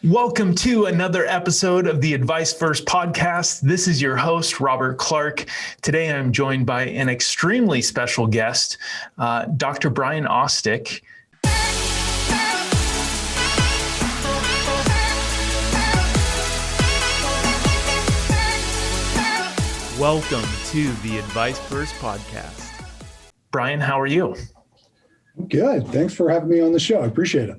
Welcome to another episode of the Advice First podcast. This is your host, Robert Clark. Today, I'm joined by an extremely special guest, Dr. Brian Ostick. Welcome to the Advice First podcast. Brian, how are you? Good. Thanks for having me on the show. I appreciate it.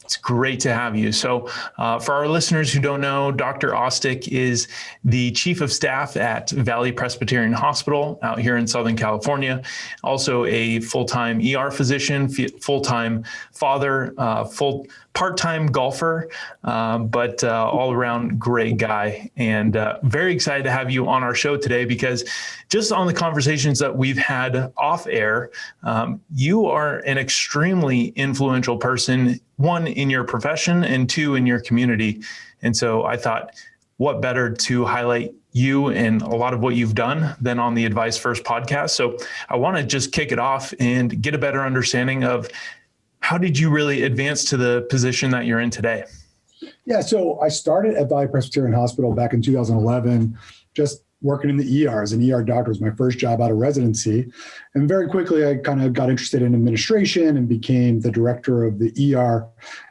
It's great to have you. So for our listeners who don't know, Dr. Ostick is the chief of staff at Valley Presbyterian Hospital out here in Southern California, also a full-time ER physician, full-time father, part-time golfer, but all-around great guy. And very excited to have you on our show today because just on the conversations that we've had off air, you are an extremely influential person, one, in your profession, and two, in your community. And so I thought, what better to highlight you and a lot of what you've done than on the Advice First podcast. So I want to just kick it off and get a better understanding of how did you really advance to the position that you're in today? Yeah, so I started at Valley Presbyterian Hospital back in 2011, just working in the ER as an ER doctor. Was my first job out of residency. And very quickly, I kind of got interested in administration and became the director of the ER,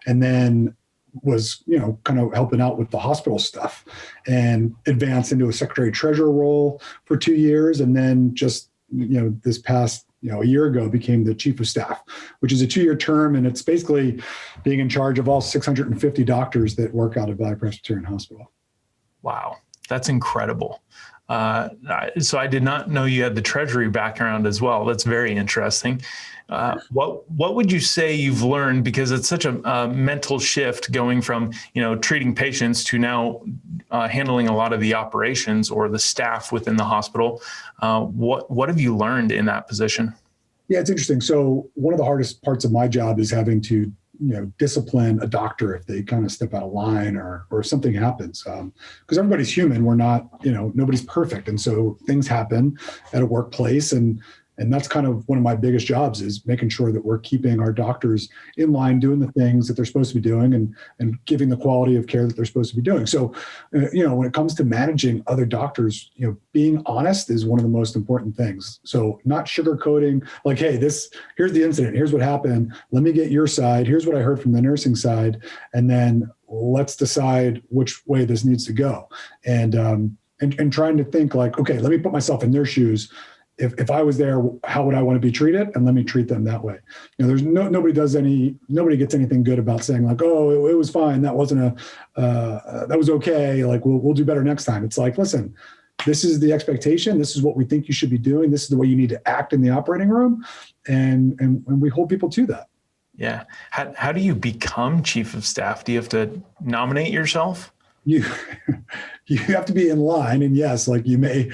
and then was, kind of helping out with the hospital stuff and advanced into a secretary treasurer role for 2 years. And then just, this past, a year ago became the chief of staff, which is a 2-year term. And it's basically being in charge of all 650 doctors that work out of Valley Presbyterian Hospital. Wow, that's incredible. So I did not know you had the treasury background as well. That's very interesting. What would you say you've learned, because it's such a mental shift going from, treating patients to now handling a lot of the operations or the staff within the hospital. What have you learned in that position? Yeah, it's interesting. So one of the hardest parts of my job is having to discipline a doctor if they kind of step out of line or something happens. Because everybody's human. We're not, nobody's perfect. And so things happen at a workplace. And that's kind of one of my biggest jobs, is making sure that we're keeping our doctors in line, doing the things that they're supposed to be doing and giving the quality of care that they're supposed to be doing. So, when it comes to managing other doctors, being honest is one of the most important things. So not sugarcoating, like, hey, here's the incident. Here's what happened. Let me get your side. Here's what I heard from the nursing side. And then let's decide which way this needs to go. And trying to think like, okay, let me put myself in their shoes. If I was there, how would I want to be treated? And let me treat them that way. There's nobody gets anything good about saying like, oh, it was fine. That wasn't that was okay. Like we'll do better next time. It's like, listen, this is the expectation. This is what we think you should be doing. This is the way you need to act in the operating room. And we hold people to that. Yeah. How do you become chief of staff? Do you have to nominate yourself? You have to be in line, and yes, like you may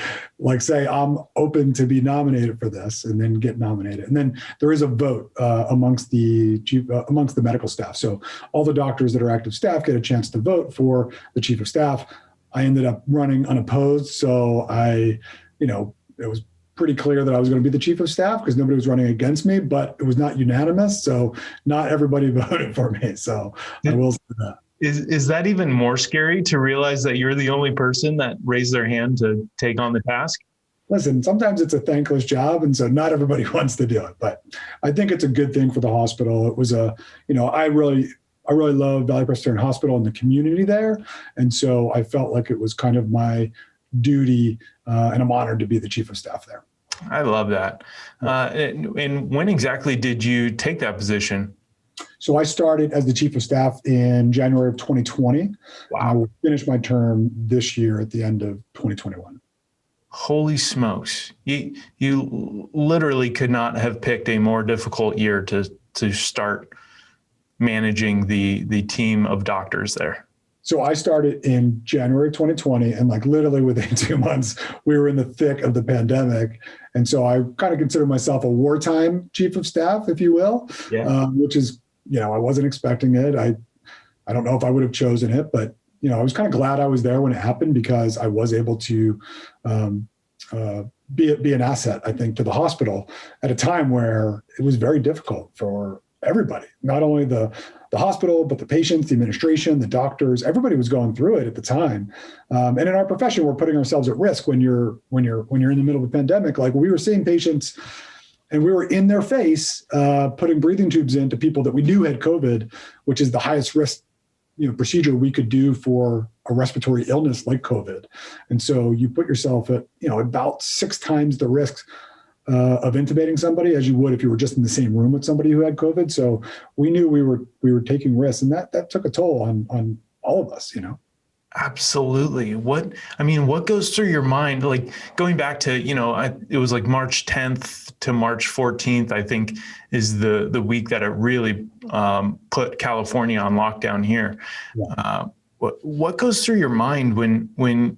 say, I'm open to be nominated for this, and then get nominated. And then there is a vote amongst the medical staff. So all the doctors that are active staff get a chance to vote for the chief of staff. I ended up running unopposed. So it was pretty clear that I was going to be the chief of staff because nobody was running against me, but it was not unanimous. So not everybody voted for me. So I will say that. Is that even more scary, to realize that you're the only person that raised their hand to take on the task? Listen, sometimes it's a thankless job, and so not everybody wants to do it. But I think it's a good thing for the hospital. It was I really love Valley Presbyterian Hospital and the community there, and so I felt like it was kind of my duty, and I'm honored to be the chief of staff there. I love that. And when exactly did you take that position? So I started as the chief of staff in January of 2020. Wow. I will finish my term this year at the end of 2021. Holy smokes. You literally could not have picked a more difficult year to start managing the team of doctors there. So I started in January 2020, and like literally within 2 months, we were in the thick of the pandemic. And so I kind of consider myself a wartime chief of staff, if you will, which is, I wasn't expecting it. I don't know if I would have chosen it, but, I was kind of glad I was there when it happened, because I was able to be an asset, I think, to the hospital at a time where it was very difficult for everybody, not only the the hospital, but the patients, the administration, the doctors, everybody was going through it at the time. And in our profession, we're putting ourselves at risk when you're in the middle of a pandemic. Like we were seeing patients and we were in their face, putting breathing tubes into people that we knew had COVID, which is the highest risk, procedure we could do for a respiratory illness like COVID. And so you put yourself at, about 6 times the risk of intubating somebody as you would if you were just in the same room with somebody who had COVID. So we knew we were taking risks, and that took a toll on all of us, Absolutely. What goes through your mind? Like going back to, it was like March 10th to March 14th, I think is the week that it really put California on lockdown here. Yeah. What goes through your mind when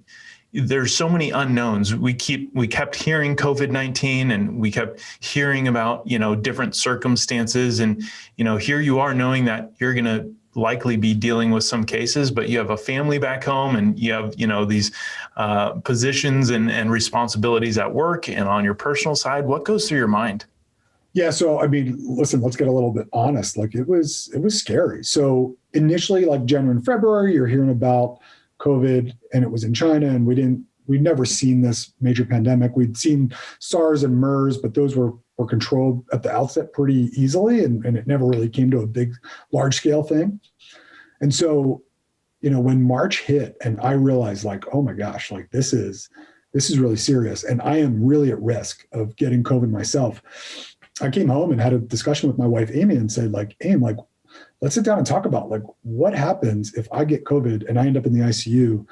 there's so many unknowns? We kept hearing COVID-19 and we kept hearing about, different circumstances. And, here you are knowing that you're going to likely be dealing with some cases, but you have a family back home and you have, these positions and responsibilities at work and on your personal side. What goes through your mind? Yeah. So, listen, let's get a little bit honest. Like it was scary. So initially, like January and February, you're hearing about COVID and it was in China, and we'd never seen this major pandemic. We'd seen SARS and MERS, but those were controlled at the outset pretty easily. And it never really came to a big, large scale thing. And so, when March hit and I realized like, oh my gosh, like this is really serious. And I am really at risk of getting COVID myself. I came home and had a discussion with my wife, Aimee, and said like, Aimee, like, let's sit down and talk about like what happens if I get COVID and I end up in the ICU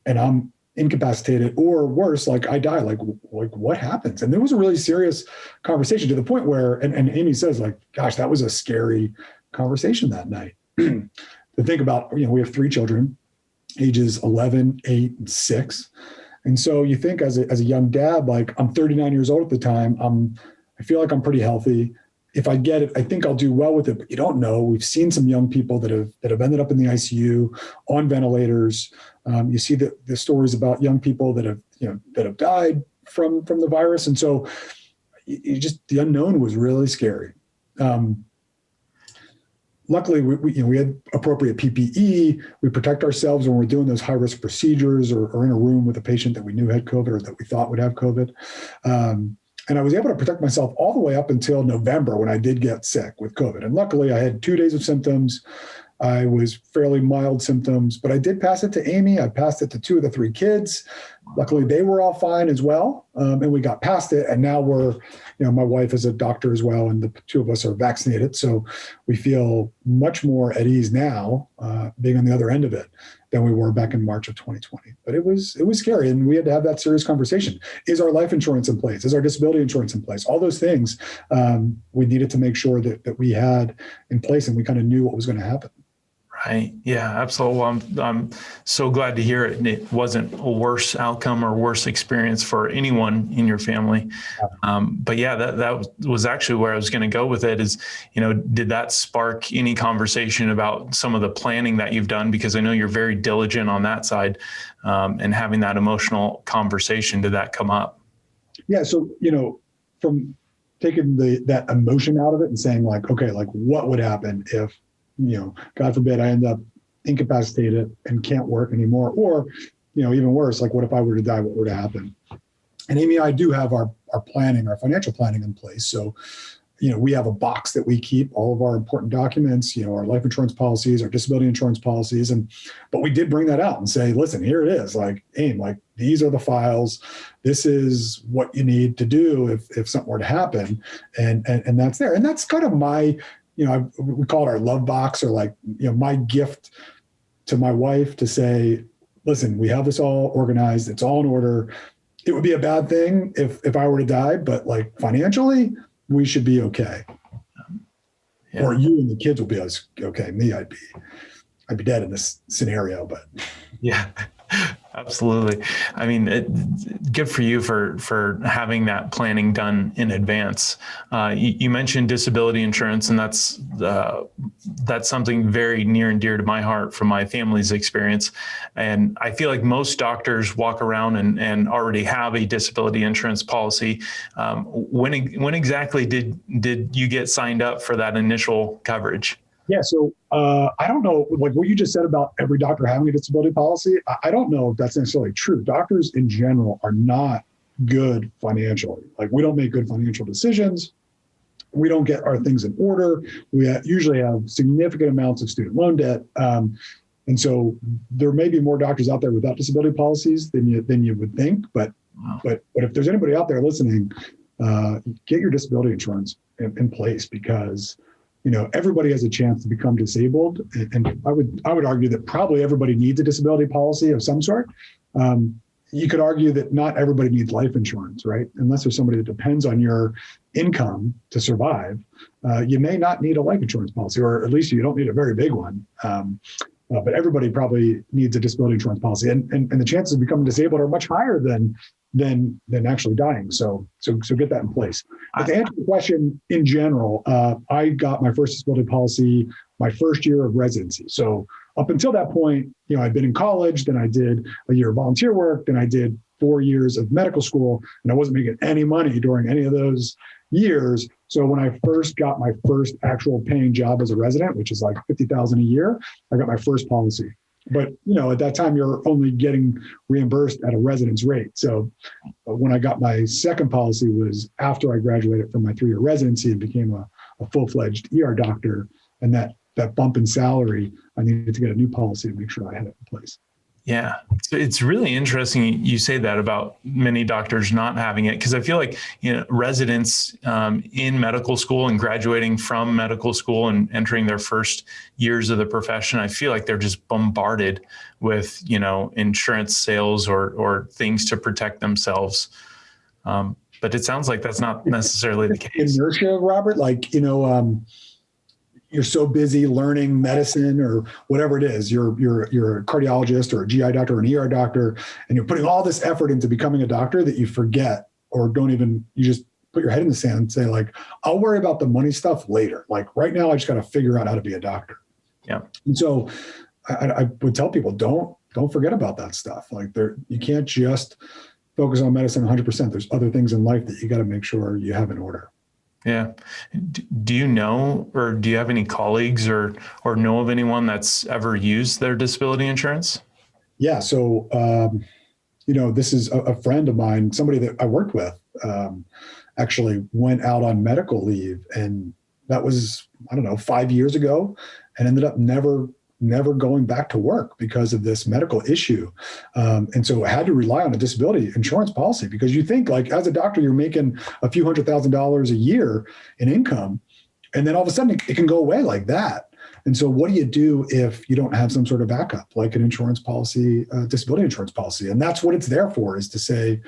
and I'm incapacitated, or worse, like I die, like what happens? And there was a really serious conversation to the point where, and Aimee says like, gosh, that was a scary conversation that night. To think about, we have 3 children, ages 11, 8, and 6. And so you think as a young dad, like I'm 39 years old at the time, I feel like I'm pretty healthy. If I get it, I think I'll do well with it, but you don't know. We've seen some young people that have ended up in the ICU on ventilators. You see the stories about young people that have died from the virus. And so the unknown was really scary. Luckily, we had appropriate PPE. We protect ourselves when we're doing those high-risk procedures or in a room with a patient that we knew had COVID or that we thought would have COVID. And I was able to protect myself all the way up until November when I did get sick with COVID. And luckily, I had 2 days of symptoms. I was fairly mild symptoms, but I did pass it to Aimee. I passed it to 2 of the 3 kids. Luckily, they were all fine as well. And we got past it. And now my wife is a doctor as well, and the 2 of us are vaccinated. So we feel much more at ease now, being on the other end of it, than we were back in March of 2020. But it was scary. And we had to have that serious conversation. Is our life insurance in place? Is our disability insurance in place? All those things we needed to make sure that we had in place, and we kind of knew what was going to happen. Right. Yeah, absolutely. Well, I'm so glad to hear it. It wasn't a worse outcome or worse experience for anyone in your family. But yeah, that was actually where I was going to go with it is, did that spark any conversation about some of the planning that you've done? Because I know you're very diligent on that side, and having that emotional conversation, did that come up? Yeah. So, from taking that emotion out of it and saying like, okay, like what would happen if, God forbid I end up incapacitated and can't work anymore, or, even worse, like what if I were to die, what would happen? And Aimee and I do have our planning, our financial planning in place. So, we have a box that we keep all of our important documents, our life insurance policies, our disability insurance policies. But we did bring that out and say, listen, here it is, like, Aimee, like these are the files. This is what you need to do if something were to happen. And that's there. And that's kind of my, we call it our love box, or like, my gift to my wife to say, listen, we have this all organized. It's all in order. It would be a bad thing if I were to die, but like financially, we should be okay. Yeah. Or you and the kids will be okay. Me, I'd be dead in this scenario, but yeah. Absolutely. I mean, good for you for having that planning done in advance. You mentioned disability insurance, and that's something very near and dear to my heart from my family's experience. And I feel like most doctors walk around and already have a disability insurance policy. When exactly did you get signed up for that initial coverage? Yeah. So I don't know, like what you just said about every doctor having a disability policy. I don't know if that's necessarily true. Doctors in general are not good financially. Like we don't make good financial decisions. We don't get our things in order. We usually have significant amounts of student loan debt. And so there may be more doctors out there without disability policies than you would think. But if there's anybody out there listening, get your disability insurance in place, because everybody has a chance to become disabled. And I would argue that probably everybody needs a disability policy of some sort. You could argue that not everybody needs life insurance, right? Unless there's somebody that depends on your income to survive, you may not need a life insurance policy, or at least you don't need a very big one. But everybody probably needs a disability insurance policy, and the chances of becoming disabled are much higher than actually dying. So get that in place. But to answer the question in general, I got my first disability policy my first year of residency. So up until that point, I'd been in college, then I did a year of volunteer work, then I did 4 years of medical school, and I wasn't making any money during any of those years. So when I first got my first actual paying job as a resident, which is like $50,000 a year, I got my first policy. But at that time, you're only getting reimbursed at a residence rate. So when I got my second policy was after I graduated from my 3-year residency and became a full-fledged ER doctor, and that bump in salary, I needed to get a new policy to make sure I had it in place. Yeah, it's really interesting you say that about many doctors not having it, because I feel like residents in medical school and graduating from medical school and entering their first years of the profession, I feel like they're just bombarded with insurance sales or things to protect themselves. But it sounds like that's not necessarily the case. Inertia, Robert, you're so busy learning medicine or whatever it is, you're a cardiologist or a GI doctor or an ER doctor, and you're putting all this effort into becoming a doctor that you forget, or you just put your head in the sand and say, like, I'll worry about the money stuff later. Like right now, I just got to figure out how to be a doctor. Yeah. And so I would tell people, don't forget about that stuff. Like you can't just focus on medicine 100%. There's other things in life that you got to make sure you have in order. Yeah. Do you know, or do you have any colleagues or know of anyone that's ever used their disability insurance? Yeah. So, this is a friend of mine, somebody that I worked with, actually went out on medical leave, and that was, 5 years ago, and ended up never going back to work because of this medical issue. And so I had to rely on a disability insurance policy, because you think, like, as a doctor, you're making a few $100,000 a year in income, and then all of a sudden it can go away like that. And so what do you do if you don't have some sort of backup, like an insurance policy, disability insurance policy? And that's what it's there for, is to say,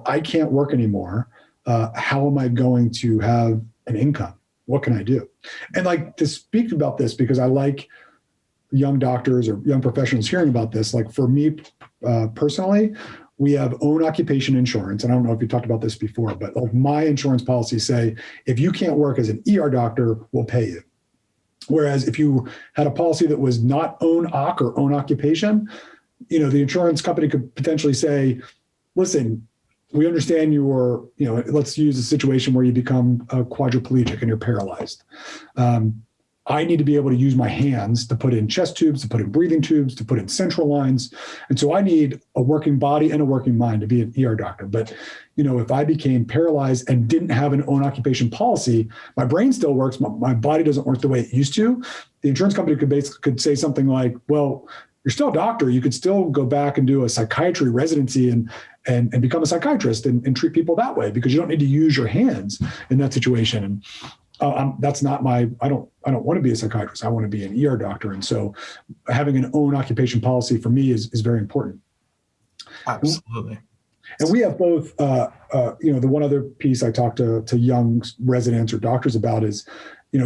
I can't work anymore. How am I going to have an income? What can I do? And to speak about this, because I like young doctors or young professionals hearing about this. Like for me personally, we have own occupation insurance. And I don't know if you talked about this before, but my insurance policies say, if you can't work as an ER doctor, we'll pay you. Whereas if you had a policy that was not own OC or own occupation, the insurance company could potentially say, listen, we understand let's use a situation where you become quadriplegic and you're paralyzed. I need to be able to use my hands to put in chest tubes, to put in breathing tubes, to put in central lines. And so I need a working body and a working mind to be an ER doctor. But, if I became paralyzed and didn't have an own occupation policy, my brain still works, my body doesn't work the way it used to. The insurance company could say something like, well, you're still a doctor. You could still go back and do a psychiatry residency and become a psychiatrist and treat people that way, because you don't need to use your hands in that situation. And that's not I don't want to be a psychiatrist. I want to be an ER doctor. And so having an own occupation policy for me is very important. Absolutely. And we have both, the one other piece I talk to young residents or doctors about is,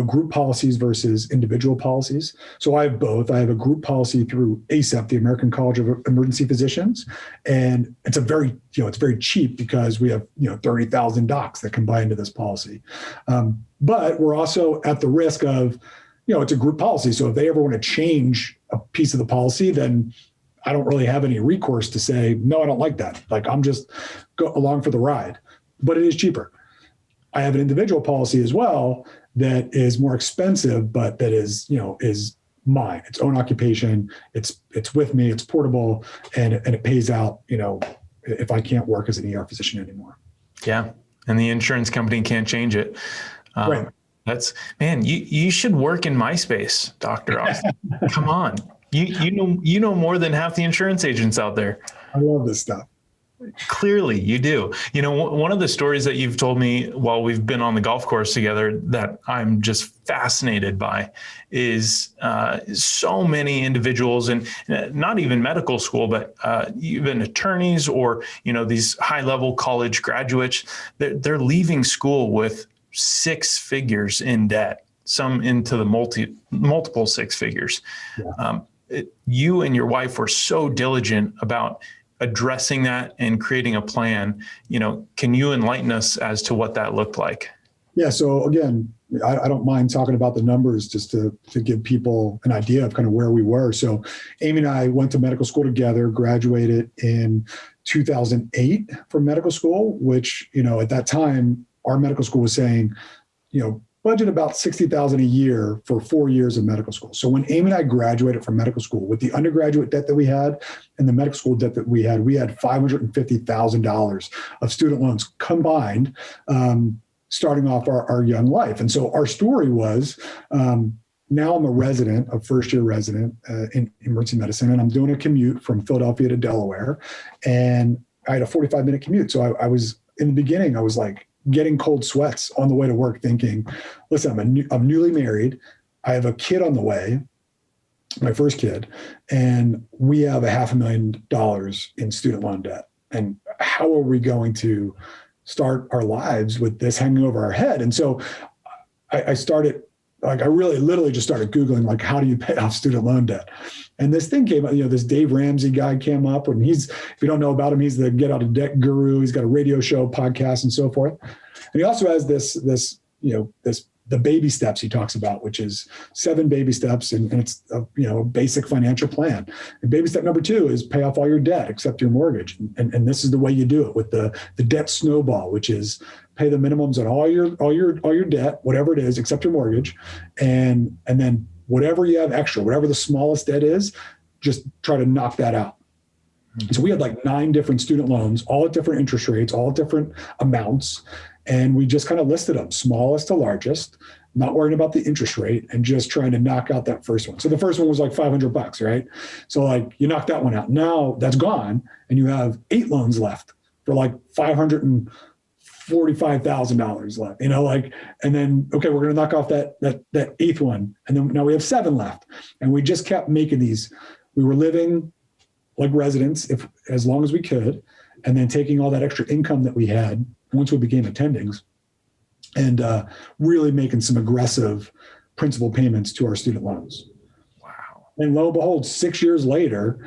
group policies versus individual policies. So I have both. I have a group policy through ACEP, the American College of Emergency Physicians. And it's it's very cheap, because we have, 30,000 docs that can buy into this policy. But we're also at the risk of, it's a group policy. So if they ever want to change a piece of the policy, then I don't really have any recourse to say, no, I don't like that. Like, I'm just go along for the ride, but it is cheaper. I have an individual policy as well that is more expensive, but that is, is mine, its own occupation. It's with me, it's portable, and it pays out, if I can't work as an ER physician anymore. Yeah. And the insurance company can't change it. Right. Man, you should work in my space, Dr. Ostick. Come on. You know more than half the insurance agents out there. I love this stuff. Clearly you do. One of the stories that you've told me while we've been on the golf course together that I'm just fascinated by is so many individuals, and not even medical school, but even attorneys or, these high level college graduates, they're leaving school with 6 figures in debt, some into the multiple 6 figures. Yeah. You and your wife were so diligent about addressing that and creating a plan. Can you enlighten us as to what that looked like? Yeah. So again, I don't mind talking about the numbers just to give people an idea of kind of where we were. So Aimee and I went to medical school together, graduated in 2008 from medical school, which, at that time, our medical school was saying, budget about $60,000 a year for 4 years of medical school. So when Aimee and I graduated from medical school, with the undergraduate debt that we had and the medical school debt that we had $550,000 of student loans combined, starting off our young life. And so our story was, now I'm a resident, a first-year resident in emergency medicine, and I'm doing a commute from Philadelphia to Delaware, and I had a 45-minute commute. So I was, in the beginning, I was like, getting cold sweats on the way to work thinking, listen, I'm newly married. I have a kid on the way, my first kid, and we have $500,000 in student loan debt. And how are we going to start our lives with this hanging over our head? And so I started, I really literally just started Googling, like, how do you pay off student loan debt? And this thing came up, this Dave Ramsey guy came up, and if you don't know about him, he's the get out of debt guru. He's got a radio show, podcast, and so forth. And he also has the baby steps he talks about, which is 7 baby steps. And it's a basic financial plan. And baby step number 2 is pay off all your debt, except your mortgage. And this is the way you do it with the Debt Snowball, which is pay the minimums on all your debt, whatever it is, except your mortgage. And then whatever you have extra, whatever the smallest debt is, just try to knock that out. Mm-hmm. So we had like 9 different student loans, all at different interest rates, all at different amounts. And we just kind of listed them, smallest to largest, not worrying about the interest rate and just trying to knock out that first one. So the first one was like $500, right? So like you knock that one out. Now that's gone and you have 8 loans left for like $545,000 left, and then, okay, we're going to knock off that 8th one. And then now we have 7 left. And we just kept making these. We were living like residents as long as we could, and then taking all that extra income that we had once we became attendings and really making some aggressive principal payments to our student loans. Wow. And lo and behold, 6 years later,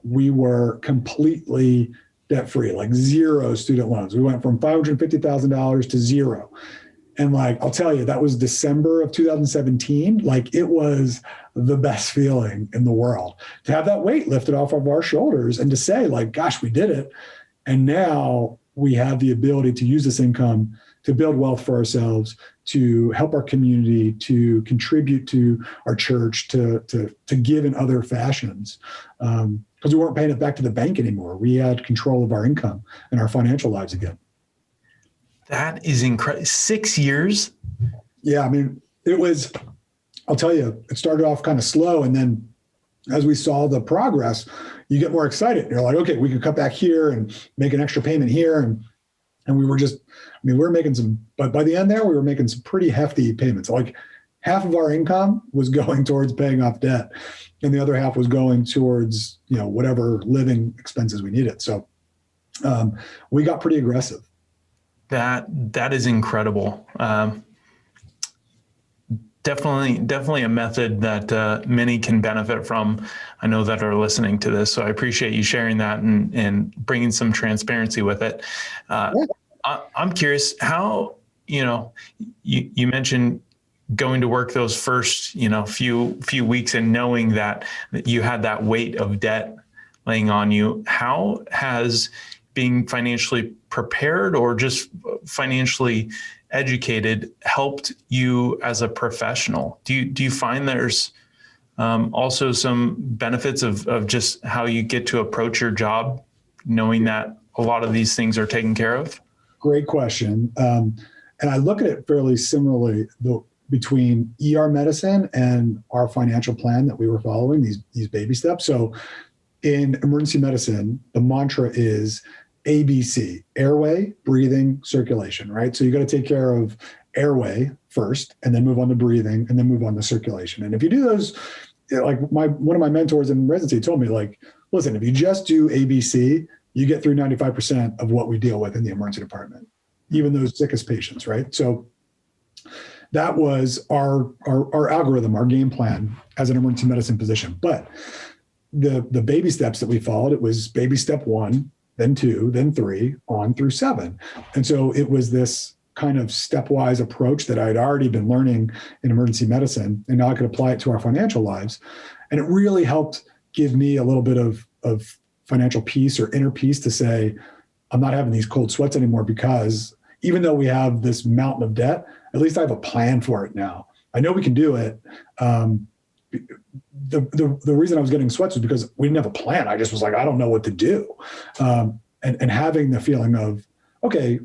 we were completely debt-free, like 0 student loans. We went from $550,000 to 0. And like, I'll tell you, that was December of 2017. Like, it was the best feeling in the world to have that weight lifted off of our shoulders and to say, like, gosh, we did it. And now we have the ability to use this income to build wealth for ourselves, to help our community, to contribute to our church, to give in other fashions. Because we weren't paying it back to the bank anymore. We had control of our income and our financial lives again. That is incredible. 6 years? Yeah, I mean, I'll tell you, it started off kind of slow. And then as we saw the progress, you get more excited. You're like, okay, we could cut back here and make an extra payment here. And we were we were making some, but by the end there, we were making some pretty hefty payments. Like half of our income was going towards paying off debt, and the other half was going towards, whatever living expenses we needed. So we got pretty aggressive. That is incredible. Definitely a method that many can benefit from. I know that are listening to this. So I appreciate you sharing that and bringing some transparency with it. I'm curious how, you mentioned going to work those first, few weeks and knowing that you had that weight of debt laying on you. How has being financially prepared or just financially educated helped you as a professional? Do you find there's also some benefits of just how you get to approach your job, knowing that a lot of these things are taken care of? Great question. And I look at it fairly similarly between ER medicine and our financial plan that we were following, these baby steps. So in emergency medicine, the mantra is ABC: airway, breathing, circulation, right? So you got to take care of airway first, and then move on to breathing, and then move on to circulation. And if you do those, like one of my mentors in residency told me, like, listen, if you just do ABC, you get through 95% of what we deal with in the emergency department, even those sickest patients, right? So that was our algorithm, our game plan as an emergency medicine physician. But the baby steps that we followed, it was baby step 1, then 2, then 3, on through 7. And so it was this kind of stepwise approach that I'd already been learning in emergency medicine, and now I could apply it to our financial lives. And it really helped give me a little bit of financial peace or inner peace to say, I'm not having these cold sweats anymore, because even though we have this mountain of debt, at least I have a plan for it now. I know we can do it. The reason I was getting sweats was because we didn't have a plan. I just was like, I don't know what to do. And having the feeling of, okay,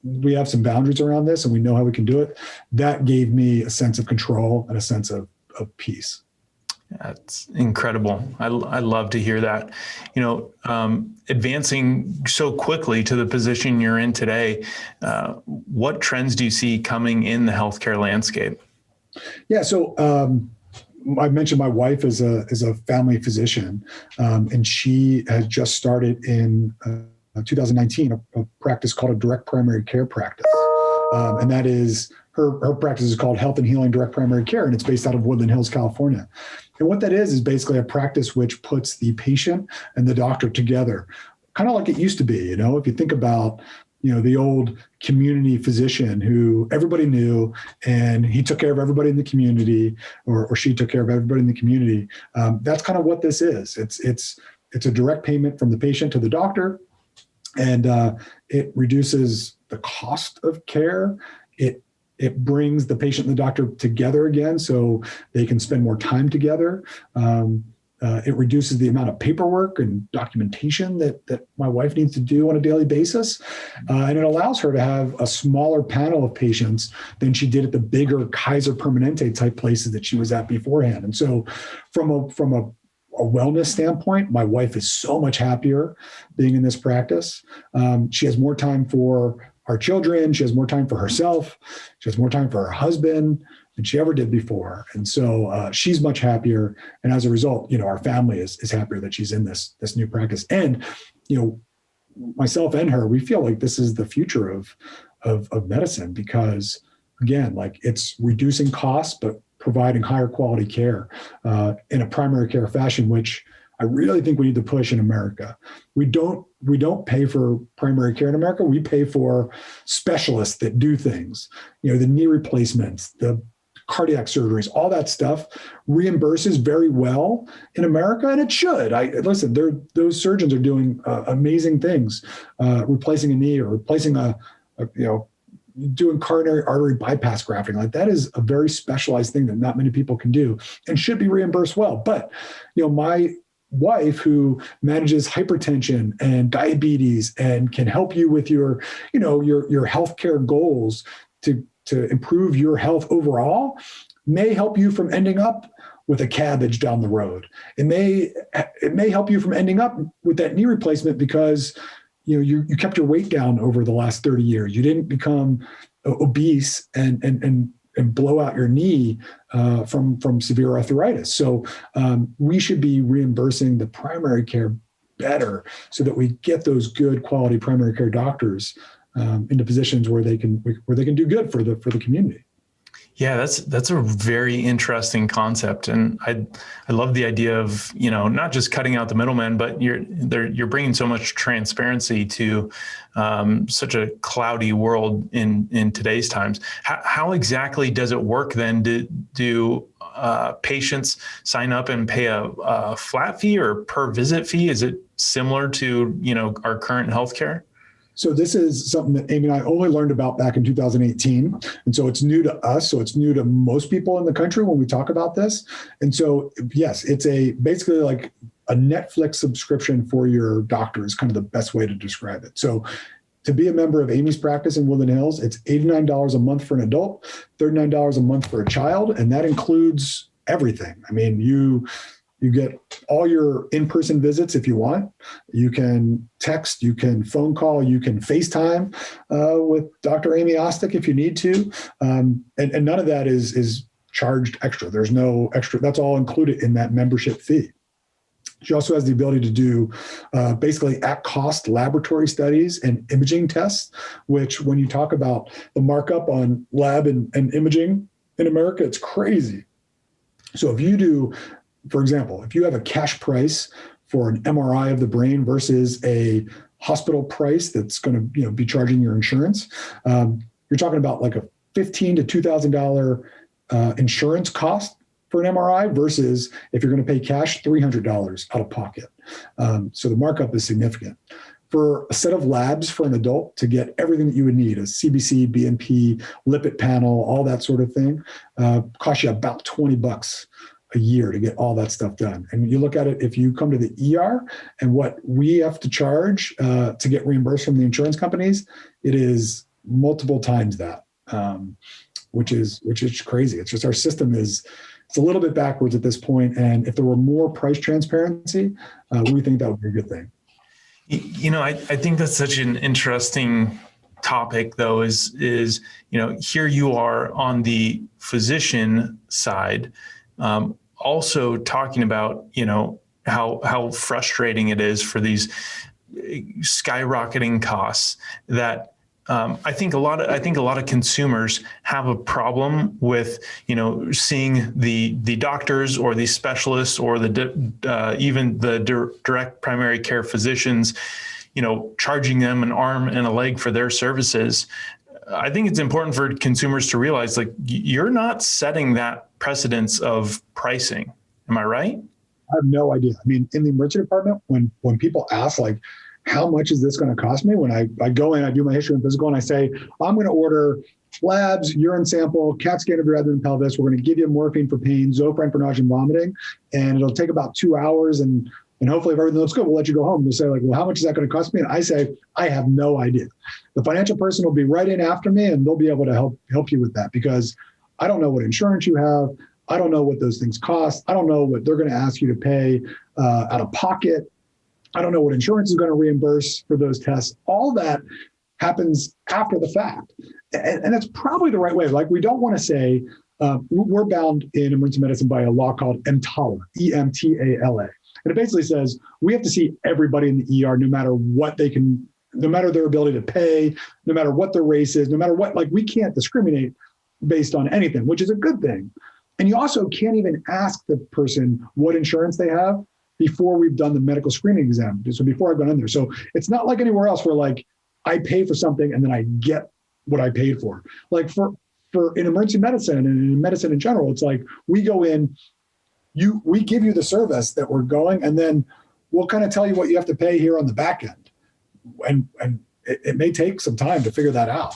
we have some boundaries around this and we know how we can do it, that gave me a sense of control and a sense of peace. That's incredible. I love to hear that. Advancing so quickly to the position you're in today, what trends do you see coming in the healthcare landscape? Yeah, so I mentioned my wife is a family physician, and she has just started in 2019 a practice called a direct primary care practice, and that is her practice is called Health and Healing Direct Primary Care, and it's based out of Woodland Hills, California. And what that is basically a practice which puts the patient and the doctor together, kind of like it used to be. If you think about, the old community physician who everybody knew, and he took care of everybody in the community, or she took care of everybody in the community. That's kind of what this is. It's a direct payment from the patient to the doctor, and it reduces the cost of care. It brings the patient and the doctor together again so they can spend more time together. It reduces the amount of paperwork and documentation that my wife needs to do on a daily basis. And it allows her to have a smaller panel of patients than she did at the bigger Kaiser Permanente type places that she was at beforehand. And so from a wellness standpoint, my wife is so much happier being in this practice. She has more time for our children. She has more time for herself. She has more time for her husband than she ever did before. And so she's much happier. And as a result, our family is happier that she's in this new practice. And, myself and her, we feel like this is the future of medicine, because again, like, it's reducing costs, but providing higher quality care in a primary care fashion, which I really think we need to push in America. We don't pay for primary care in America. We pay for specialists that do things, the knee replacements, the cardiac surgeries, all that stuff reimburses very well in America, and it should. Listen, those surgeons are doing amazing things, replacing a knee or replacing doing coronary artery bypass grafting. Like, that is a very specialized thing that not many people can do and should be reimbursed well. But, my wife, who manages hypertension and diabetes and can help you with your healthcare goals to improve your health overall, may help you from ending up with a cabbage down the road. It may help you from ending up with that knee replacement because you kept your weight down over the last 30 years. You didn't become obese and blow out your knee from severe arthritis. So we should be reimbursing the primary care better so that we get those good quality primary care doctors into positions where they can do good for the community. Yeah, that's a very interesting concept, and I love the idea of not just cutting out the middleman, but you're bringing so much transparency to such a cloudy world in today's times. How exactly does it work then? Do patients sign up and pay a flat fee or per visit fee? Is it similar to our current healthcare? So this is something that Aimee and I only learned about back in 2018. And so it's new to us. So it's new to most people in the country when we talk about this. And so, yes, it's basically like a Netflix subscription for your doctor is kind of the best way to describe it. So to be a member of Aimee's practice in Woodland Hills, it's $89 a month for an adult, $39 a month for a child. And that includes everything. I mean, you get all your in-person visits if you want. You can text, you can phone call, you can FaceTime with Dr. Aimee Ostick if you need to. And none of that is charged extra. There's no extra. That's all included in that membership fee. She also has the ability to do basically at-cost laboratory studies and imaging tests, which when you talk about the markup on lab and imaging in America, it's crazy. So if you do, for example, if you have a cash price for an MRI of the brain versus a hospital price that's going to be charging your insurance, you're talking about like a $1,500 to $2,000 insurance cost for an MRI versus if you're going to pay cash, $300 out of pocket. So the markup is significant. For a set of labs for an adult to get everything that you would need, a CBC, BNP, lipid panel, all that sort of thing, costs you about $20 a year to get all that stuff done. And when you look at it, if you come to the ER and what we have to charge to get reimbursed from the insurance companies, it is multiple times that, which is crazy. It's just our system it's a little bit backwards at this point. And if there were more price transparency, we think that would be a good thing. I think that's such an interesting topic, though, is here you are on the physician side, also talking about, how frustrating it is for these skyrocketing costs that I think a lot of consumers have a problem with, seeing the doctors or the specialists or even the direct primary care physicians, charging them an arm and a leg for their services. I think it's important for consumers to realize, like, you're not setting that precedence of pricing. Am I right? I have no idea. I mean, in the emergency department, when people ask, like, how much is this going to cost me? When I go in, I do my history and physical, and I say, I'm going to order labs, urine sample, CAT scan of your abdomen and pelvis. We're going to give you morphine for pain, Zofran for nausea and vomiting, and it'll take about 2 hours. And hopefully, if everything looks good, we'll let you go home. They'll say, like, well, how much is that going to cost me? And I say, I have no idea. The financial person will be right in after me, and they'll be able to help you with that, because I don't know what insurance you have. I don't know what those things cost. I don't know what they're going to ask you to pay out of pocket. I don't know what insurance is going to reimburse for those tests. All that happens after the fact. And that's probably the right way. Like, we don't want to say, we're bound in emergency medicine by a law called EMTALA, EMTALA. And it basically says we have to see everybody in the ER, no matter their ability to pay, no matter what their race is, no matter what, like, we can't discriminate based on anything, which is a good thing. And you also can't even ask the person what insurance they have before we've done the medical screening exam. So before I've gone in there. So it's not like anywhere else where, like, I pay for something and then I get what I paid for. Like, for in emergency medicine and in medicine in general, it's like we go in, we give you the service that we're going, and then we'll kind of tell you what you have to pay here on the back end. And it may take some time to figure that out.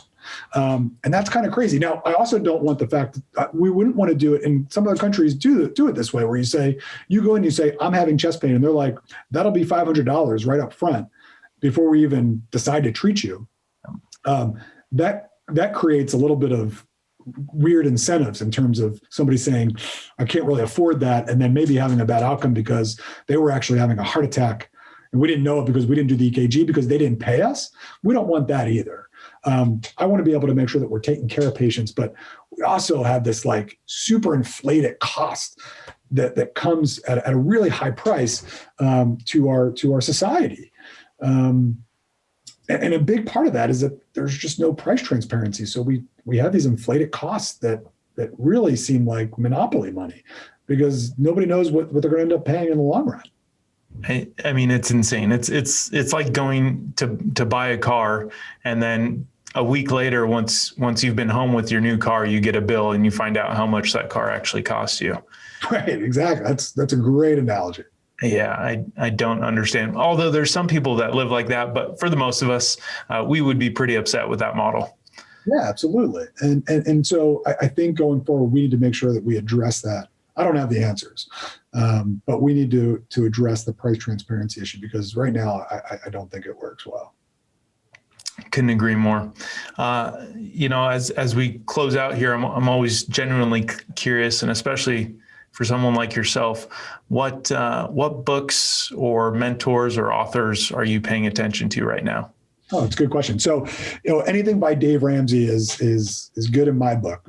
And that's kind of crazy. Now, I also don't want the fact that we wouldn't want to do it. And some other countries do it this way, where you go in, you say, I'm having chest pain. And they're like, that'll be $500 right up front before we even decide to treat you. That creates a little bit of weird incentives in terms of somebody saying, I can't really afford that, and then maybe having a bad outcome because they were actually having a heart attack and we didn't know it because we didn't do the EKG because they didn't pay us. We don't want that either. I want to be able to make sure that we're taking care of patients, but we also have this, like, super inflated cost that comes at a really high price to our society. And a big part of that is that there's just no price transparency. So we have these inflated costs that really seem like monopoly money, because nobody knows what they're going to end up paying in the long run. I mean, it's insane. It's like going to buy a car, and then a week later, once you've been home with your new car, you get a bill and you find out how much that car actually costs you. Right. Exactly. That's a great analogy. Yeah, I don't understand. Although there's some people that live like that, but for the most of us, we would be pretty upset with that model. Yeah, absolutely. And so I think going forward, we need to make sure that we address that. I don't have the answers, but we need to address the price transparency issue, because right now I don't think it works well. Couldn't agree more. As we close out here, I'm always genuinely curious, and especially for someone like yourself, what books or mentors or authors are you paying attention to right now? Oh, it's a good question. So, anything by Dave Ramsey is good in my book.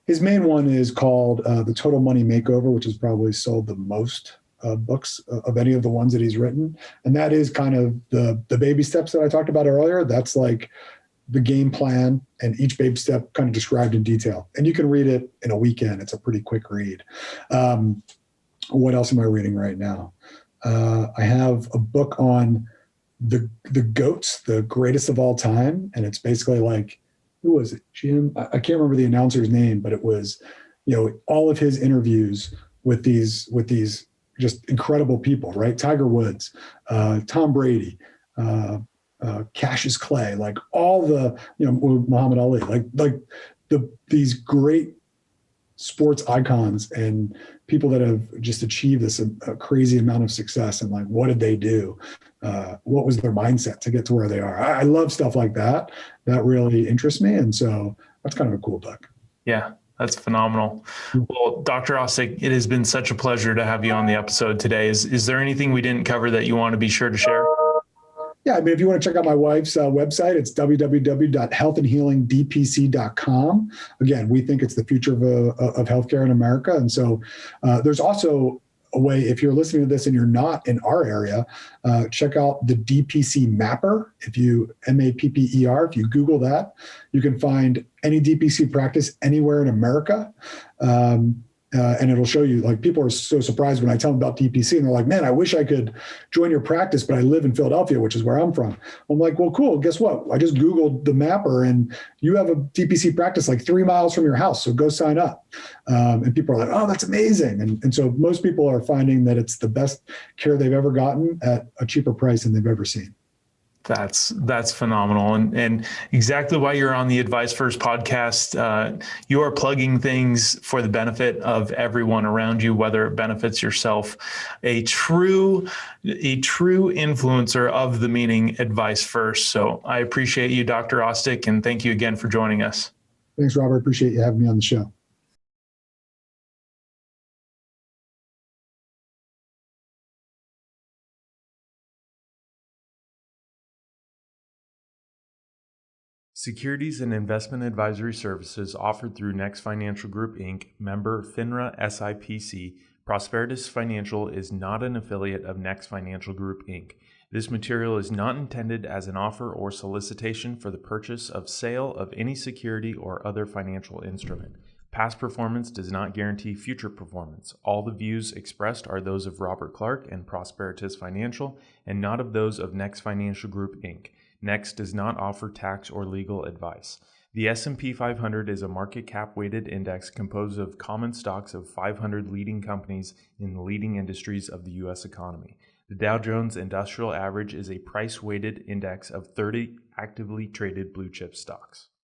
His main one is called The Total Money Makeover, which has probably sold the most books of any of the ones that he's written. And that is kind of the baby steps that I talked about earlier. That's like the game plan, and each baby step kind of described in detail. And you can read it in a weekend. It's a pretty quick read. What else am I reading right now? I have a book on the GOATs, the greatest of all time. And it's basically like, who was it? Jim? I can't remember the announcer's name, but it was, all of his interviews with these just incredible people, right? Tiger Woods, Tom Brady, Cassius Clay, like all the, Muhammad Ali, like these great sports icons and people that have just achieved this a crazy amount of success. And like, what did they do? What was their mindset to get to where they are? I love stuff like that. That really interests me. And so that's kind of a cool book. Yeah, that's phenomenal. Well, Dr. Ostick, it has been such a pleasure to have you on the episode today. Is there anything we didn't cover that you want to be sure to share? Yeah, I mean, if you want to check out my wife's website, it's www.healthandhealingdpc.com. Again, we think it's the future of healthcare in America. And so there's also a way, if you're listening to this and you're not in our area, check out the DPC Mapper. If you, MAPPER, if you Google that, you can find any DPC practice anywhere in America. And it'll show you, like, people are so surprised when I tell them about DPC, and they're like, man, I wish I could join your practice, but I live in Philadelphia, which is where I'm from. I'm like, well, cool. Guess what? I just Googled the Mapper, and you have a DPC practice like 3 miles from your house. So go sign up. And people are like, oh, that's amazing. And so most people are finding that it's the best care they've ever gotten at a cheaper price than they've ever seen. That's phenomenal. And exactly why you're on the Advice First podcast. You are plugging things for the benefit of everyone around you, whether it benefits yourself. A true influencer of the meaning Advice First. So I appreciate you, Dr. Ostick, and thank you again for joining us. Thanks, Robert. Appreciate you having me on the show. Securities and investment advisory services offered through Next Financial Group, Inc., member FINRA SIPC. Prosperitas Financial is not an affiliate of Next Financial Group, Inc. This material is not intended as an offer or solicitation for the purchase of sale of any security or other financial instrument. Past performance does not guarantee future performance. All the views expressed are those of Robert Clark and Prosperitas Financial, and not of those of Next Financial Group, Inc. Next does not offer tax or legal advice. The S&P 500 is a market cap weighted index composed of common stocks of 500 leading companies in the leading industries of the U.S. economy. The Dow Jones Industrial Average is a price weighted index of 30 actively traded blue chip stocks.